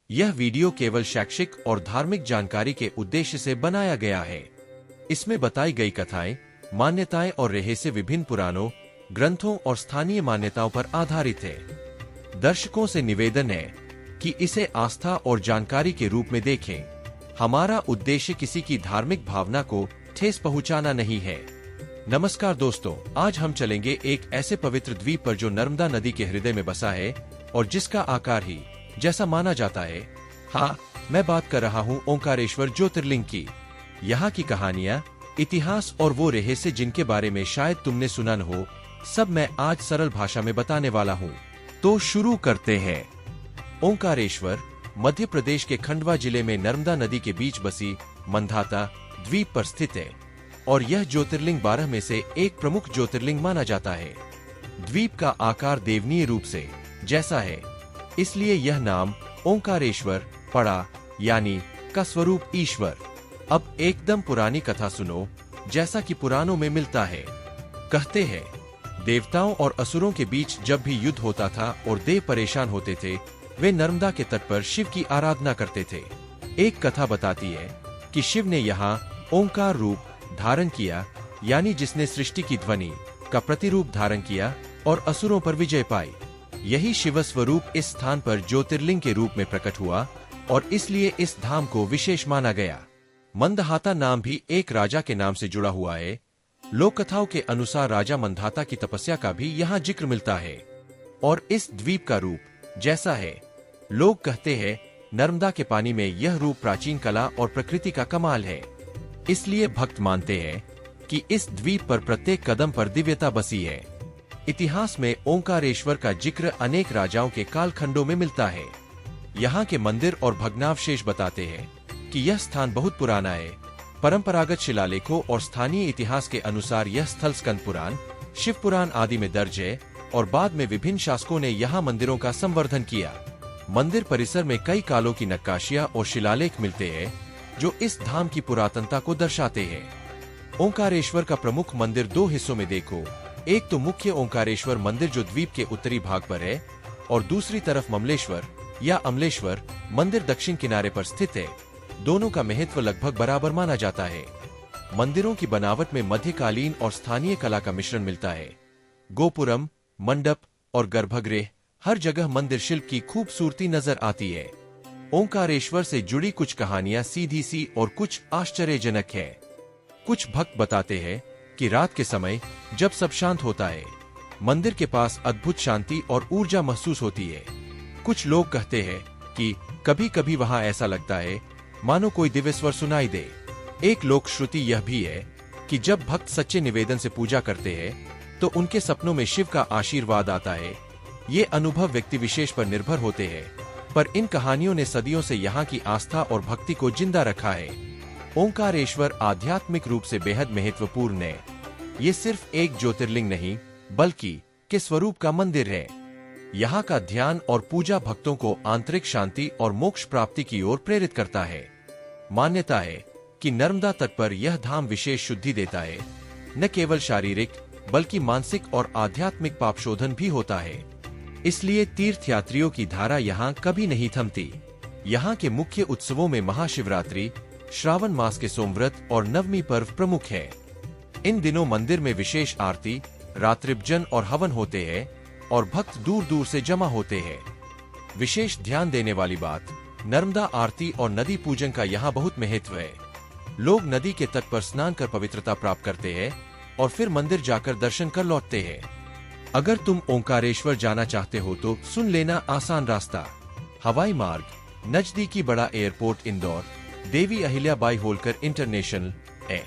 यह वीडियो केवल शैक्षिक और धार्मिक जानकारी के उद्देश्य से बनाया गया है। इसमें बताई गई कथाएं, मान्यताएं और रहस्य विभिन्न पुराणों, ग्रंथों और स्थानीय मान्यताओं पर आधारित है। दर्शकों से निवेदन है कि इसे आस्था और जानकारी के रूप में देखें। हमारा उद्देश्य किसी की धार्मिक भावना को ठेस पहुंचाना नहीं है। नमस्कार दोस्तों, आज हम चलेंगे एक ऐसे पवित्र द्वीप पर जो नर्मदा नदी के हृदय में बसा है और जिसका आकार ही जैसा माना जाता है। हाँ, मैं बात कर रहा हूँ ओंकारेश्वर ज्योतिर्लिंग की। यहाँ की कहानियाँ, इतिहास और वो रहस्य जिनके बारे में शायद तुमने सुना न हो, सब मैं आज सरल भाषा में बताने वाला हूँ। तो शुरू करते हैं। ओंकारेश्वर मध्य प्रदेश के खंडवा जिले में नर्मदा नदी के बीच बसी मंधाता द्वीप पर स्थित है और यह ज्योतिर्लिंग 12 में से एक प्रमुख ज्योतिर्लिंग माना जाता है। द्वीप का आकार देवनीय रूप से जैसा है, इसलिए यह नाम ओंकारेश्वर पड़ा, यानी का स्वरूप ईश्वर। अब एकदम पुरानी कथा सुनो, जैसा कि पुराणों में मिलता है। कहते हैं, देवताओं और असुरों के बीच जब भी युद्ध होता था और देव परेशान होते थे, वे नर्मदा के तट पर शिव की आराधना करते थे। एक कथा बताती है कि शिव ने यहाँ ओंकार रूप धारण किया, यानी जिसने सृष्टि की ध्वनि का प्रतिरूप धारण किया और असुरों पर विजय पाई। यही शिव स्वरूप इस स्थान पर ज्योतिर्लिंग के रूप में प्रकट हुआ और इसलिए इस धाम को विशेष माना गया। मंदहाता नाम भी एक राजा के नाम से जुड़ा हुआ है। लोक कथाओं के अनुसार राजा मंदहाता की तपस्या का भी यहाँ जिक्र मिलता है। और इस द्वीप का रूप जैसा है, लोग कहते हैं नर्मदा के पानी में यह रूप प्राचीन कला और प्रकृति का कमाल है। इसलिए भक्त मानते हैं कि इस द्वीप पर प्रत्येक कदम पर दिव्यता बसी है। इतिहास में ओंकारेश्वर का जिक्र अनेक राजाओं के कालखंडों में मिलता है। यहाँ के मंदिर और भग्नावशेष बताते हैं कि यह स्थान बहुत पुराना है। परंपरागत शिलालेखों और स्थानीय इतिहास के अनुसार यह स्थल स्कंद पुराण, शिव पुराण आदि में दर्ज है और बाद में विभिन्न शासकों ने यहाँ मंदिरों का संवर्धन किया। मंदिर परिसर में कई कालों की नक्काशियां और शिलालेख मिलते हैं जो इस धाम की पुरातनता को दर्शाते हैं। ओंकारेश्वर का प्रमुख मंदिर दो हिस्सों में देखो। एक तो मुख्य ओंकारेश्वर मंदिर जो द्वीप के उत्तरी भाग पर है और दूसरी तरफ ममलेश्वर या अमलेश्वर मंदिर दक्षिण किनारे पर स्थित है। दोनों का महत्व लगभग बराबर माना जाता है। मंदिरों की बनावट में मध्यकालीन और स्थानीय कला का मिश्रण मिलता है। गोपुरम, मंडप और गर्भगृह, हर जगह मंदिर शिल्प की खूबसूरती नजर आती है। ओंकारेश्वर से जुड़ी कुछ कहानियां सीधी सी और कुछ आश्चर्यजनक है। कुछ भक्त बताते हैं कि रात के समय जब सब शांत होता है, मंदिर के पास अद्भुत शांति और ऊर्जा महसूस होती है। कुछ लोग कहते हैं कि कभी कभी वहां ऐसा लगता है मानो कोई दिव्य स्वर सुनाई दे। एक लोक श्रुति यह भी है कि जब भक्त सच्चे निवेदन से पूजा करते हैं तो उनके सपनों में शिव का आशीर्वाद आता है। ये अनुभव व्यक्ति विशेष पर निर्भर होते हैं, पर इन कहानियों ने सदियों से यहाँ की आस्था और भक्ति को जिंदा रखा है। ओंकारेश्वर आध्यात्मिक रूप से बेहद महत्वपूर्ण है। ये सिर्फ एक ज्योतिर्लिंग नहीं, बल्कि के स्वरूप का मंदिर है। यहाँ का ध्यान और पूजा भक्तों को आंतरिक शांति और मोक्ष प्राप्ति की ओर प्रेरित करता है। मान्यता है कि नर्मदा तट पर यह धाम विशेष शुद्धि देता है। न केवल शारीरिक बल्कि मानसिक और आध्यात्मिक पापशोधन भी होता है। इसलिए तीर्थयात्रियों की धारा यहाँ कभी नहीं थमती। यहाँ के मुख्य उत्सवों में महाशिवरात्रि, श्रावण मास के सोमव्रत और नवमी पर्व प्रमुख है। इन दिनों मंदिर में विशेष आरती, रात्रिभजन और हवन होते हैं और भक्त दूर दूर से जमा होते हैं। विशेष ध्यान देने वाली बात, नर्मदा आरती और नदी पूजन का यहाँ बहुत महत्व है। लोग नदी के तट पर स्नान कर पवित्रता प्राप्त करते हैं और फिर मंदिर जाकर दर्शन कर लौटते हैं। अगर तुम ओंकारेश्वर जाना चाहते हो तो सुन लेना आसान रास्ता। हवाई मार्ग, नजदीकी बड़ा एयरपोर्ट इंदौर देवी अहिल्याबाई होलकर इंटरनेशनल है,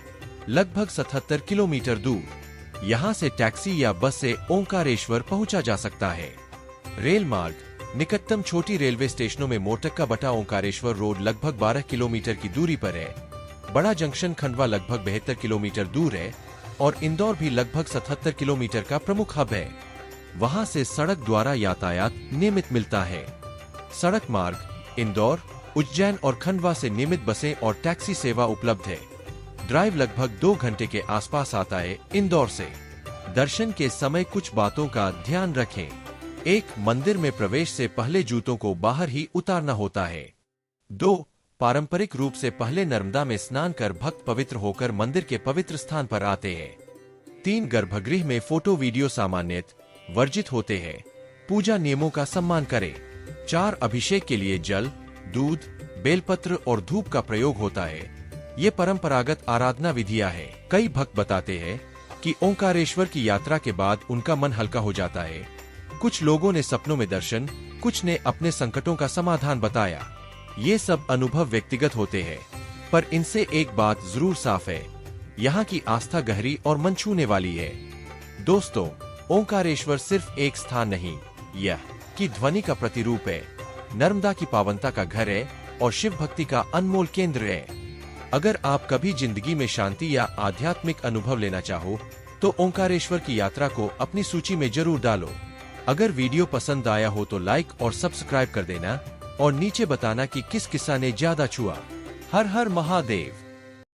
लगभग 77 किलोमीटर दूर। यहाँ से टैक्सी या बस से ओंकारेश्वर पहुँचा जा सकता है। रेल मार्ग, निकटतम छोटी रेलवे स्टेशनों में मोरटक्का बटा ओंकारेश्वर रोड लगभग 12 किलोमीटर की दूरी पर है। बड़ा जंक्शन खंडवा लगभग 72 किलोमीटर दूर है और इंदौर भी लगभग 77 किलोमीटर का प्रमुख हब है। वहां से सड़क द्वारा यातायात नियमित मिलता है। सड़क मार्ग, इंदौर, उज्जैन और खंडवा से नियमित बसें और टैक्सी सेवा उपलब्ध है। ड्राइव लगभग 2 घंटे के आसपास आता है इंदौर से। दर्शन के समय कुछ बातों का ध्यान रखें। 1. मंदिर में प्रवेश से पहले जूतों को बाहर ही उतारना होता है। 2. पारंपरिक रूप से पहले नर्मदा में स्नान कर भक्त पवित्र होकर मंदिर के पवित्र स्थान पर आते हैं। 3. गर्भगृह में फोटो वीडियो सामान्यतः वर्जित होते हैं। पूजा नियमों का सम्मान करें। 4. अभिषेक के लिए जल, दूध, बेलपत्र और धूप का प्रयोग होता है। ये परंपरागत आराधना विधियां हैं। कई भक्त बताते हैं कि ओंकारेश्वर की यात्रा के बाद उनका मन हल्का हो जाता है। कुछ लोगों ने सपनों में दर्शन, कुछ ने अपने संकटों का समाधान बताया। ये सब अनुभव व्यक्तिगत होते हैं, पर इनसे एक बात जरूर साफ है, यहाँ की आस्था गहरी और मन छूने वाली है। दोस्तों, ओंकारेश्वर सिर्फ एक स्थान नहीं, यह की ध्वनि का प्रतिरूप है, नर्मदा की पावनता का घर है और शिव भक्ति का अनमोल केंद्र है। अगर आप कभी जिंदगी में शांति या आध्यात्मिक अनुभव लेना चाहो, तो ओंकारेश्वर की यात्रा को अपनी सूची में जरूर डालो। अगर वीडियो पसंद आया हो तो लाइक और सब्सक्राइब कर देना और नीचे बताना कि किस किस्सा ने ज्यादा छुआ। हर हर महादेव।